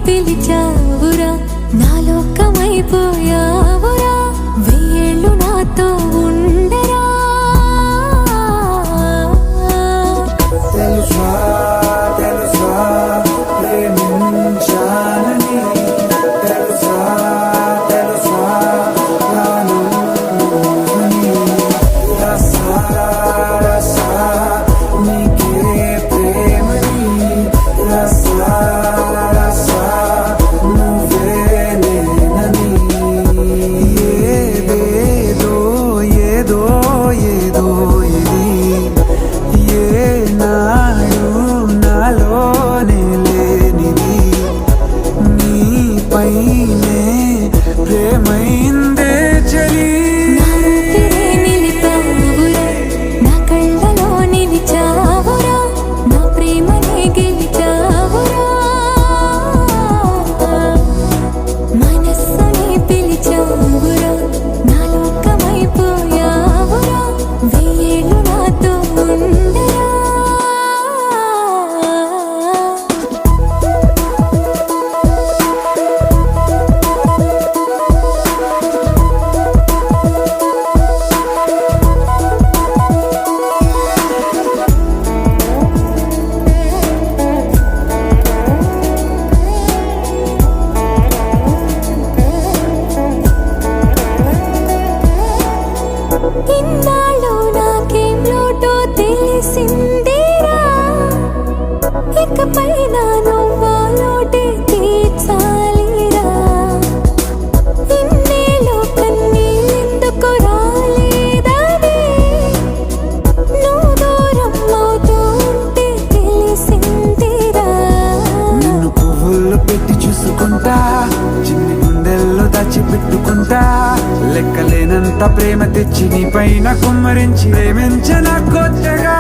పిలిచావురా నా లోకమైపోయావురా వెయ్యేళ్ళు నాతో ఉండరా తెలుసా తెలుసా ప్రేమించాలని తెలుసా తెలుసా రానుని రసా రసా నీకే ప్రేమని రసా ప్రేమైందే చలి నిలిపావురా నా కళ్ళలో నిలిచావురా నా ప్రేమనే గెలిచావురా మనస్సుని పిలిచావురా నా లోకమైపోయావురా వెయ్యేళ్ళు నాతో ఉండరా ఇన్నాళ్ళు నాకేం లోటో తెలిసిందిరా ఇకపై నా నువ్వా లోటే తీర్చాలిరా ఇన్నేళ్ళు కన్నీళ్ళెందుకు రాలేదని నువ్వు దూరం అవుతూ ఉంటే తెలిసిందిరా నిన్ను పువ్వుల్లో పెట్టి చూసుకుంటా చిన్ని గుండెల్లో దాచిపెట్టుకుంటా లెక్కలేనంత ప్రేమ తెచ్చి నీ పైన కుమ్మరించి ప్రేమించన కొత్తగా